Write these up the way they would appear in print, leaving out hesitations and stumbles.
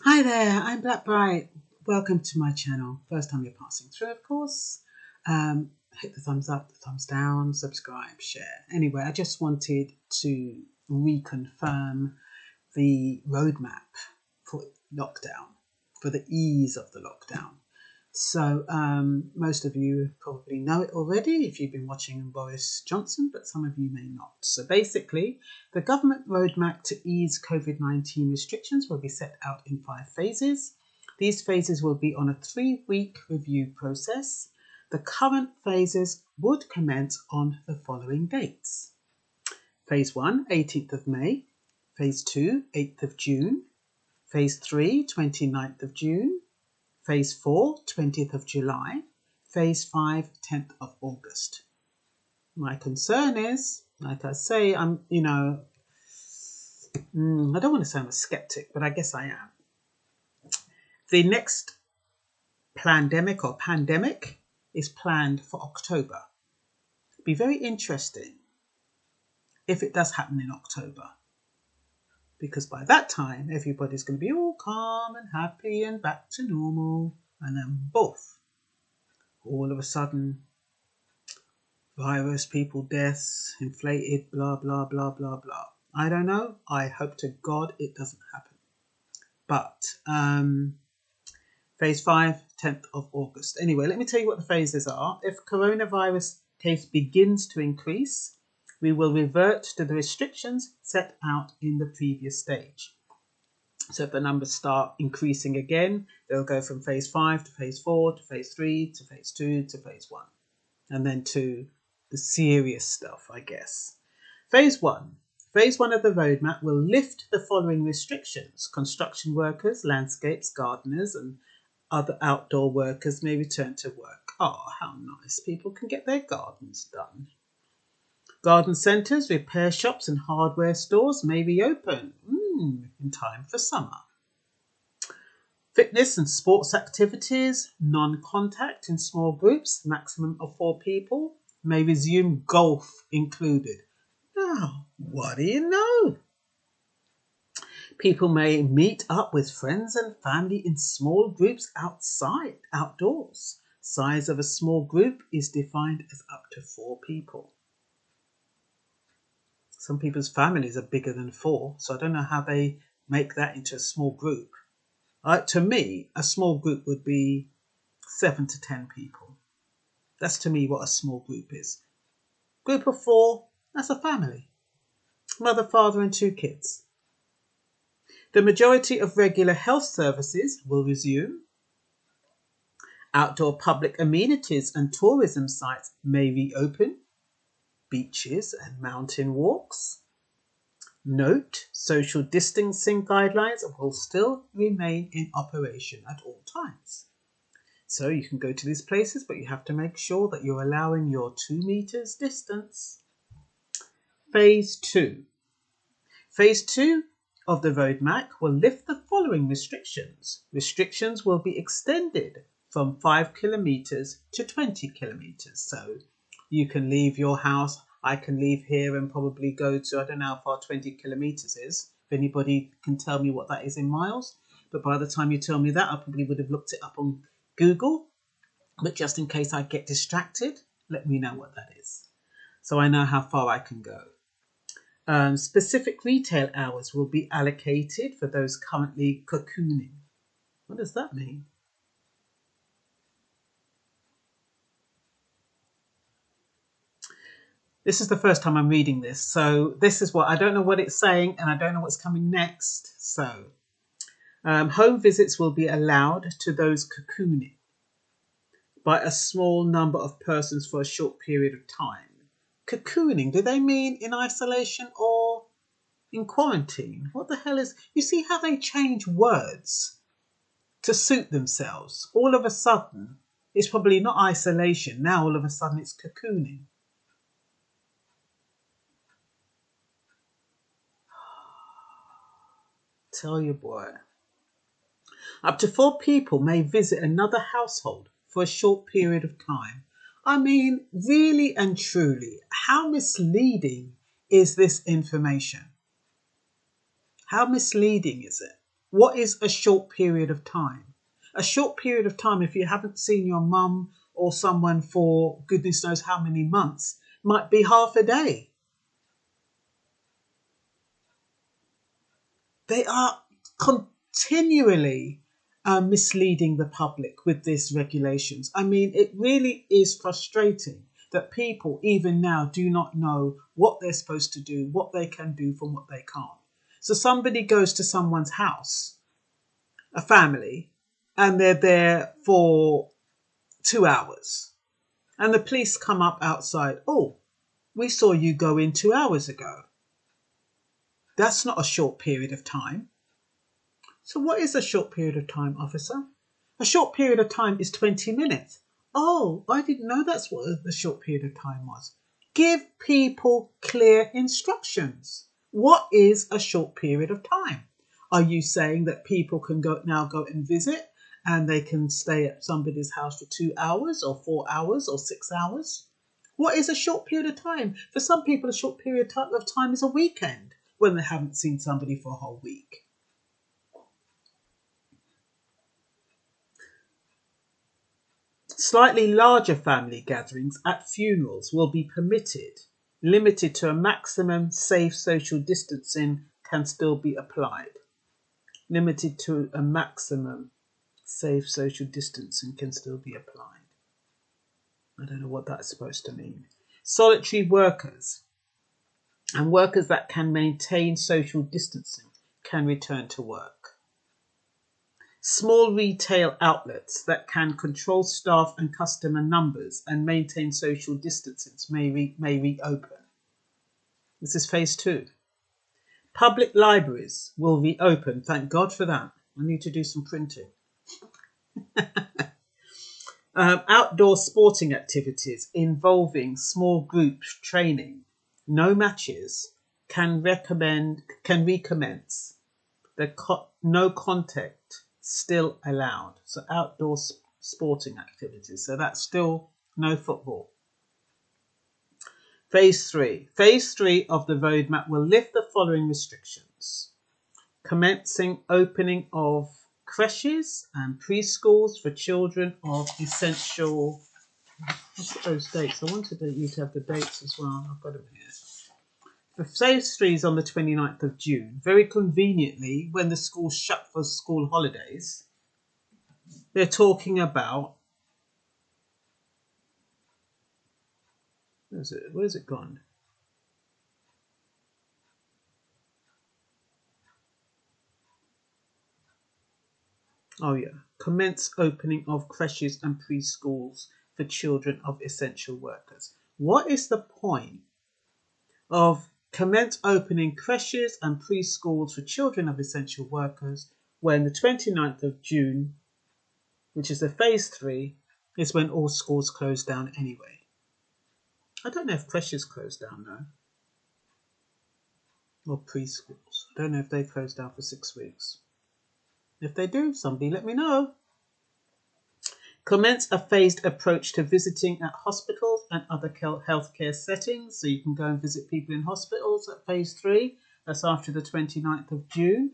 Hi there, I'm Blackbright. Welcome to my channel. First time you're passing through, of course. Hit the thumbs up, the thumbs down, subscribe, share. Anyway, I just wanted to reconfirm the roadmap for lockdown, for the ease of the lockdown. So most of you probably know it already if you've been watching Boris Johnson, but some of you may not. So basically, the government roadmap to ease COVID-19 restrictions will be set out in 5 phases. These phases will be on a 3-week review process. The current phases would commence on the following dates. Phase 1, 18th of May. Phase 2, 8th of June. Phase 3, 29th of June. Phase 4, 20th of July. Phase 5, 10th of August. My concern is, like I say, I don't want to say I'm a skeptic, but I guess I am. The next pandemic is planned for October. It'd be very interesting if it does happen in October, because by that time everybody's going to be all calm and happy and back to normal, and then both, all of a sudden, virus, people, deaths, inflated, blah blah blah blah blah. I don't know. I hope to God it doesn't happen. But phase 5, 10th of August. Anyway, let me tell you what the phases are. If coronavirus case begins to increase, we will revert to the restrictions set out in the previous stage. So if the numbers start increasing again, they'll go from phase 5 to phase 4 to phase 3 to phase 2 to phase 1. And then to the serious stuff, I guess. Phase 1. Phase 1 of the roadmap will lift the following restrictions. Construction workers, landscapes, gardeners, and other outdoor workers may return to work. Oh, how nice. People can get their gardens done. Garden centres, repair shops and hardware stores may reopen in time for summer. Fitness and sports activities, non-contact in small groups, maximum of 4 people, may resume, golf included. Now, what do you know? People may meet up with friends and family in small groups outdoors. Size of a small group is defined as up to 4 people. Some people's families are bigger than 4, so I don't know how they make that into a small group. To me, a small group would be 7 to 10 people. That's to me what a small group is. Group of 4, that's a family. Mother, father and 2 kids. The majority of regular health services will resume. Outdoor public amenities and tourism sites may reopen. Beaches and mountain walks. Note, social distancing guidelines will still remain in operation at all times. So you can go to these places, but you have to make sure that you're allowing your 2 meters distance. Phase 2. Phase 2 of the roadmap will lift the following restrictions. Restrictions will be extended from 5 kilometers to 20 kilometers. So you can leave your house. I can leave here and probably go to, I don't know how far 20 kilometers is. If anybody can tell me what that is in miles. But by the time you tell me that, I probably would have looked it up on Google. But just in case I get distracted, let me know what that is, so I know how far I can go. Specific retail hours will be allocated for those currently cocooning. What does that mean? This is the first time I'm reading this, so this is what, I don't know what it's saying and I don't know what's coming next. So home visits will be allowed to those cocooning by a small number of persons for a short period of time. Cocooning, do they mean in isolation or in quarantine? What the hell is... You see how they change words to suit themselves? All of a sudden, it's probably not isolation. Now all of a sudden it's cocooning. Tell you, boy. Up to 4 people may visit another household for a short period of time. I mean, really and truly, how misleading is this information? How misleading is it? What is a short period of time? A short period of time, if you haven't seen your mum or someone for goodness knows how many months, might be half a day. They are continually misleading the public with these regulations. I mean, it really is frustrating that people even now do not know what they're supposed to do, what they can do from what they can't. So somebody goes to someone's house, a family, and they're there for 2 hours. And the police come up outside. Oh, we saw you go in 2 hours ago. That's not a short period of time. So what is a short period of time, officer? A short period of time is 20 minutes. Oh, I didn't know that's what the short period of time was. Give people clear instructions. What is a short period of time? Are you saying that people can now go and visit and they can stay at somebody's house for 2 hours or 4 hours or 6 hours? What is a short period of time? For some people, a short period of time is a weekend when they haven't seen somebody for a whole week. Slightly larger family gatherings at funerals will be permitted, limited to a maximum safe social distancing can still be applied. Limited to a maximum safe social distancing can still be applied. I don't know what that's supposed to mean. Solitary workers and workers that can maintain social distancing can return to work. Small retail outlets that can control staff and customer numbers and maintain social distancing may reopen. This is phase 2. Public libraries will reopen. Thank God for that. I need to do some printing. Outdoor sporting activities involving small group training, no matches, can recommence. No contact still allowed. So outdoor sporting activities. So that's still no football. Phase 3. Phase 3 of the roadmap will lift the following restrictions. Commencing opening of creches and preschools for children of essential... What's those dates? I wanted you to have the dates as well. I've got them here. The phase 3 is on the 29th of June. Very conveniently, when the schools shut for school holidays, they're talking about... Where's it gone? Oh yeah. Commence opening of creches and preschools for children of essential workers. What is the point of commence opening creches and preschools for children of essential workers when the 29th of June, which is the phase 3, is when all schools close down anyway? I don't know if creches close down now. Or preschools. I don't know if they close down for 6 weeks. If they do, somebody let me know. Commence a phased approach to visiting at hospitals and other healthcare settings. So you can go and visit people in hospitals at phase 3. That's after the 29th of June.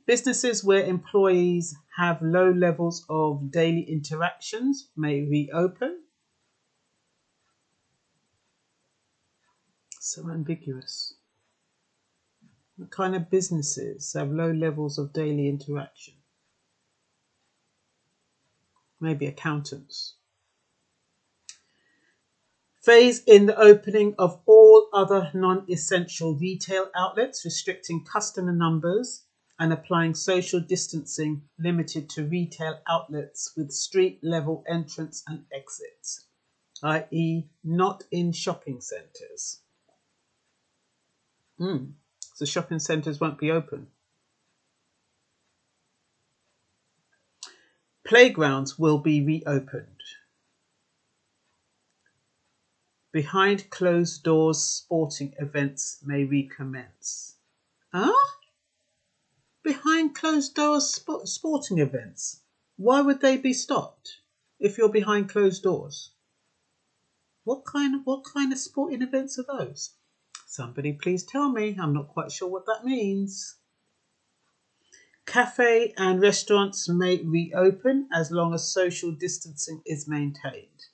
Businesses where employees have low levels of daily interactions may reopen. So ambiguous. What kind of businesses have low levels of daily interaction? Maybe accountants. Phase in the opening of all other non-essential retail outlets, restricting customer numbers and applying social distancing limited to retail outlets with street level entrance and exits, i.e. not in shopping centres. So shopping centres won't be open. Playgrounds will be reopened. Behind closed doors, sporting events may recommence. Huh? Behind closed doors, sporting events. Why would they be stopped if you're behind closed doors? What kind of sporting events are those? Somebody please tell me. I'm not quite sure what that means. Cafe and restaurants may reopen as long as social distancing is maintained.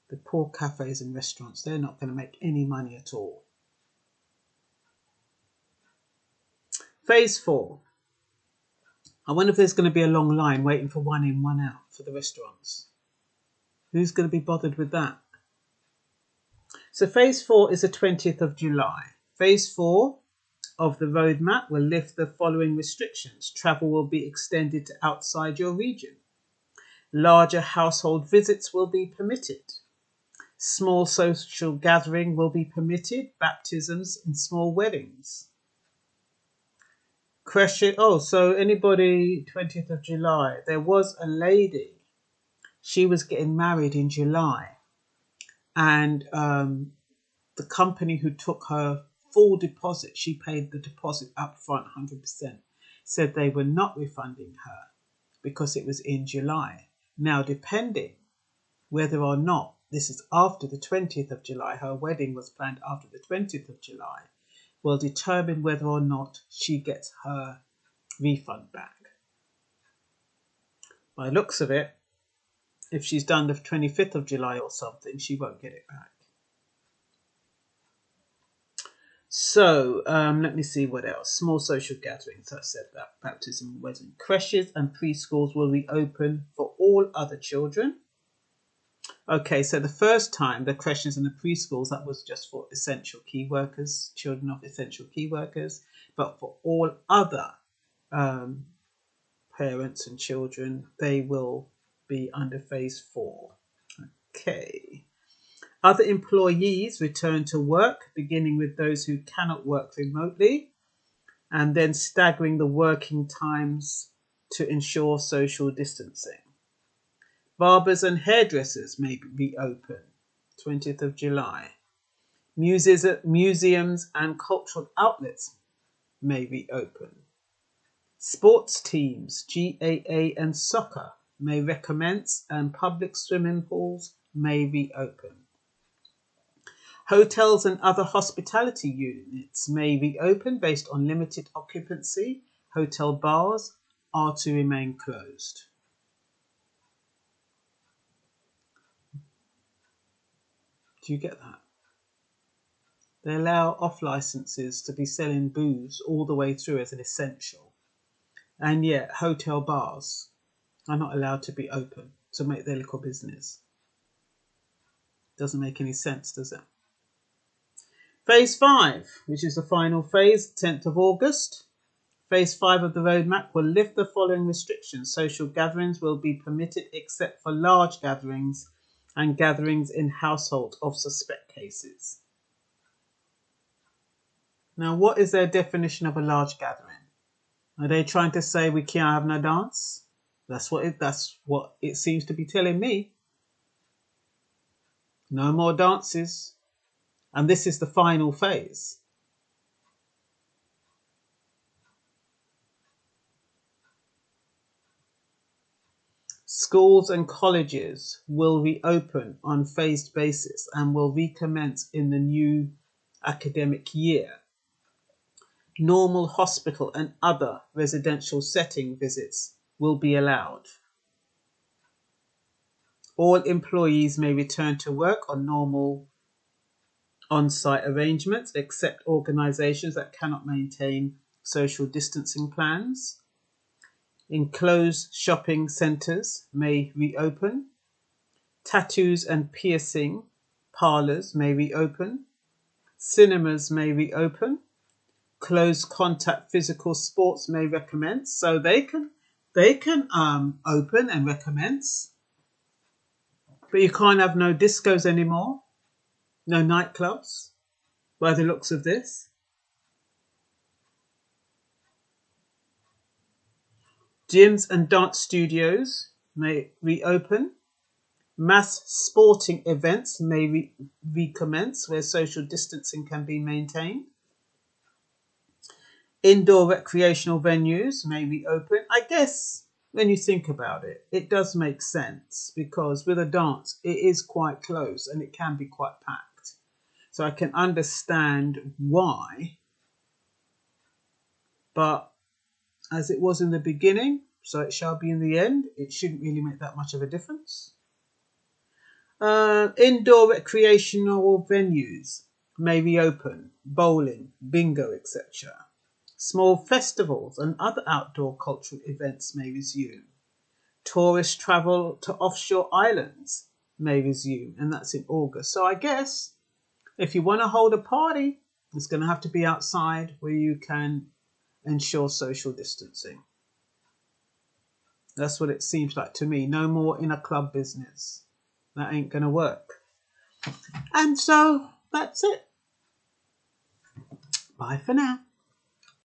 The poor cafes and restaurants, they're not going to make any money at all. Phase 4. I wonder if there's going to be a long line waiting for one in, one out for the restaurants. Who's going to be bothered with that? So phase 4 is the 20th of July. Phase 4 of the roadmap will lift the following restrictions. Travel will be extended to outside your region. Larger household visits will be permitted. Small social gathering will be permitted. Baptisms and small weddings. Question. Oh, so anybody, 20th of July. There was a lady. She was getting married in July. And the company who took her full deposit, she paid the deposit up front 100%, said they were not refunding her because it was in July. Now, depending whether or not this is after the 20th of July, her wedding was planned after the 20th of July, will determine whether or not she gets her refund back. By the looks of it, if she's done the 25th of July or something, she won't get it back. So, let me see what else. Small social gatherings, I said that. Baptism, wedding. Creches and preschools will reopen for all other children. Okay, so the first time the creches and the preschools, that was just for essential key workers, children of essential key workers. But for all other parents and children, they will be under phase 4. Okay. Other employees return to work, beginning with those who cannot work remotely, and then staggering the working times to ensure social distancing. Barbers and hairdressers may be open, 20th of July. Museums and cultural outlets may reopen. Sports teams, GAA and soccer, may recommence, and public swimming pools may reopen. Hotels and other hospitality units may reopen based on limited occupancy. Hotel bars are to remain closed. Do you get that? They allow off licenses to be selling booze all the way through as an essential. And yet hotel bars are not allowed to be open to make their little business. Doesn't make any sense, does it? Phase 5, which is the final phase, 10th of August. Phase 5 of the roadmap will lift the following restrictions. Social gatherings will be permitted except for large gatherings and gatherings in household of suspect cases. Now, what is their definition of a large gathering? Are they trying to say we can't have no dance? That's what it seems to be telling me. No more dances. And this is the final phase. Schools and colleges will reopen on phased basis and will recommence in the new academic year. Normal hospital and other residential setting visits will be allowed. All employees may return to work on normal on-site arrangements except organisations that cannot maintain social distancing plans. Enclosed shopping centres may reopen. Tattoos and piercing parlours may reopen. Cinemas may reopen. Close contact physical sports may recommence. So they can open and recommence. But you can't have no discos anymore. No nightclubs, by the looks of this. Gyms and dance studios may reopen. Mass sporting events may recommence where social distancing can be maintained. Indoor recreational venues may reopen. I guess when you think about it, it does make sense because with a dance, it is quite close and it can be quite packed. So I can understand why, but as it was in the beginning, so it shall be in the end. It shouldn't really make that much of a difference. Indoor recreational venues may reopen, bowling, bingo, etc. Small festivals and other outdoor cultural events may resume. Tourist travel to offshore islands may resume, and that's in August. So I guess if you want to hold a party, it's going to have to be outside where you can ensure social distancing. That's what it seems like to me. No more in a club business. That ain't going to work. And so that's it. Bye for now.